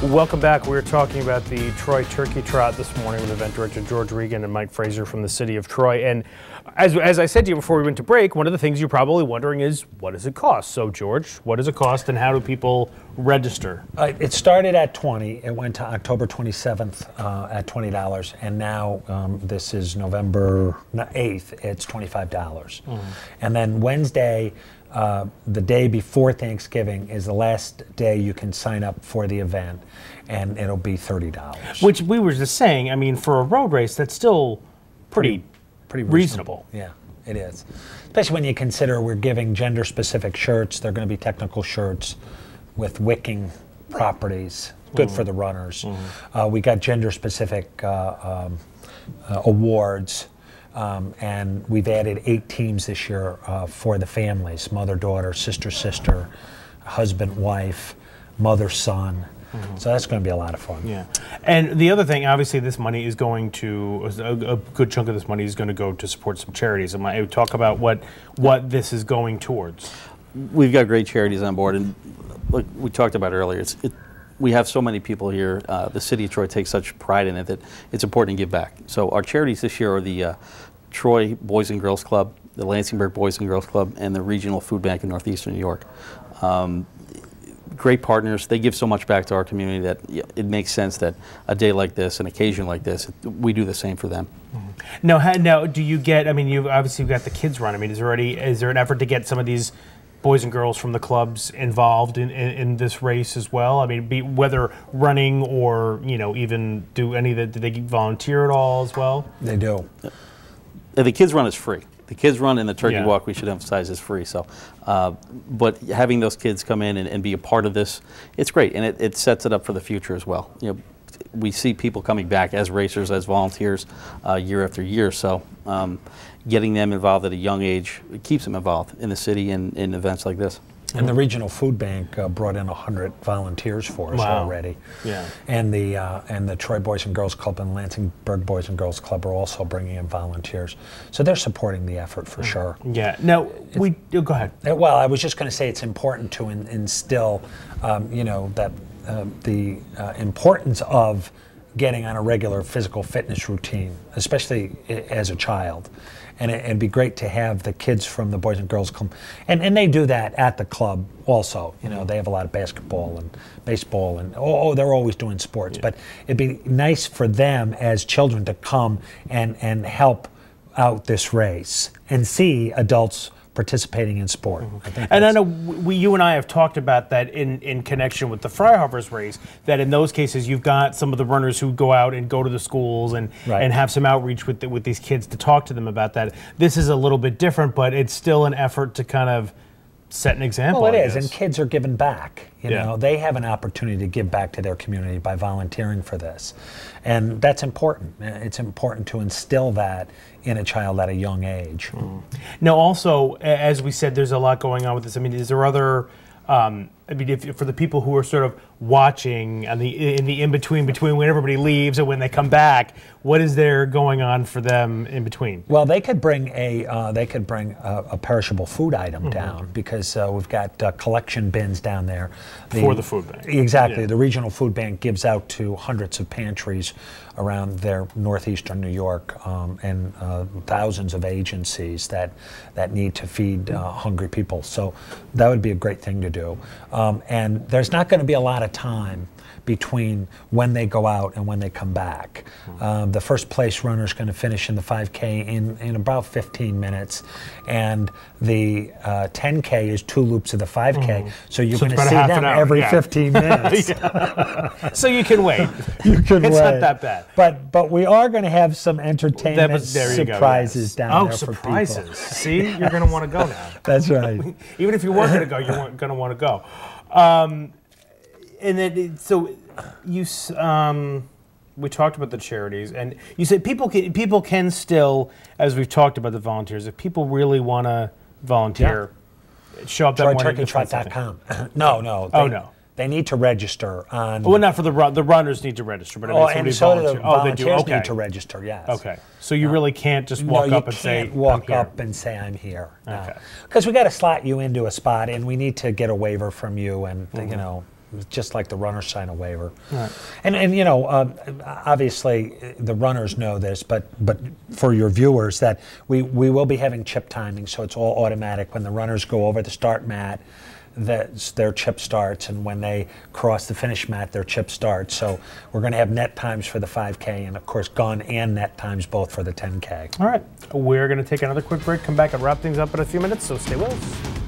Welcome back. We're talking about the Troy Turkey Trot this morning with event director George Regan and Mike Fraser from the city of Troy. And as I said to you before we went to break, one of the things you're probably wondering is, what does it cost? So, George, what does it cost and how do people register? It started at $20. It went to October 27th at $20. And now, this is November 8th, it's $25. And then Wednesday, the day before Thanksgiving, is the last day you can sign up for the event, and it'll be $30. Which we were just saying, I mean, for a road race, that's still pretty reasonable. Yeah, it is. Especially when you consider we're giving gender-specific shirts. They're going to be technical shirts with wicking properties, good for the runners. We got gender-specific awards. And we've added 8 teams this year for the families: mother, daughter, sister, sister, husband, wife, mother, son. So that's going to be a lot of fun. Yeah. And the other thing, obviously, this money is going to, a good chunk of this money is going to go to support some charities. And I talk about what this is going towards. We've got great charities on board, and like we talked about earlier, we have so many people here. The city of Troy takes such pride in it that it's important to give back. So our charities this year are the Troy Boys and Girls Club, the Lansingburg Boys and Girls Club, and the Regional Food Bank in Northeastern New York. Great partners. They give so much back to our community that it makes sense that a day like this, an occasion like this, we do the same for them. Now, do you get, I mean, you've obviously got the kids run. I mean, is there an effort to get some of these boys and girls from the clubs involved in this race as well? I mean, whether running or, you know, even do any of the, do they volunteer at all as well? They do. The kids run is free. The kids run and the turkey walk, we should emphasize, is free. So, but having those kids come in and be a part of this, it's great, and it sets it up for the future as well. You know, we see people coming back as racers, as volunteers, year after year. So, getting them involved at a young age, it keeps them involved in the city and in events like this. And the Regional Food Bank brought in 100 volunteers for us already. Yeah. And the Troy Boys and Girls Club and Lansingburg Boys and Girls Club are also bringing in volunteers. So they're supporting the effort for sure. Yeah. Now, go ahead. Well, I was just going to say it's important to instill, you know, that the importance of getting on a regular physical fitness routine, especially as a child. And it'd be great to have the kids from the Boys and Girls Club, and they do that at the club also. You know, they have a lot of basketball and baseball, and they're always doing sports. But it'd be nice for them as children to come and help out this race and see adults participating in sport. And I know you and I have talked about that in connection with the Freihofers race, that in those cases you've got some of the runners who go out and go to the schools and have some outreach with these kids to talk to them about that. This is a little bit different, but it's still an effort to kind of set an example. Well, it is, and kids are giving back. You know, they have an opportunity to give back to their community by volunteering for this, and that's important. It's important to instill that in a child at a young age. Now, also, as we said, there's a lot going on with this. I mean, is there other? I mean, for the people who are sort of watching in the in-between between when everybody leaves and when they come back, what is there going on for them in between? Well, they could bring a perishable food item down, because we've got collection bins down there for the food bank. Exactly. The Regional Food Bank gives out to hundreds of pantries around their northeastern New York, and thousands of agencies that need to feed hungry people. So that would be a great thing to do. And there's not going to be a lot of time between when they go out and when they come back. The first place runner is going to finish in the 5K in about 15 minutes, and the 10K is 2 loops of the 5K, so you're going to see them every 15 minutes. So you can wait. You can wait. It's not that bad. But we are going to have some entertainment surprises down there for people. See, you're going to want to go now. That's right. Even if you weren't going to go, you weren't going to want to go. And then, so you, we talked about the charities, and you said people can still, as we've talked about the volunteers, if people really want to volunteer, show up that morning. TroyTurkeyTrot.com. No. No. They need to register on. Well, not for the runners need to register, but I mean, and so do the volunteers they do. Okay. need to register. Yes. Okay. So you really can't just walk up and say, walk up and say I'm here. Okay. Because we got to slot you into a spot, and we need to get a waiver from you, and you know, just like the runners sign a waiver. Right. And you know, obviously the runners know this, but for your viewers, that we will be having chip timing, so it's all automatic. When the runners go over the start mat, their chip starts, and when they cross the finish mat, their chip starts. So we're going to have net times for the 5K, and of course gun and net times both for the 10K. All right, we're going to take another quick break, come back and wrap things up in a few minutes, so stay with us.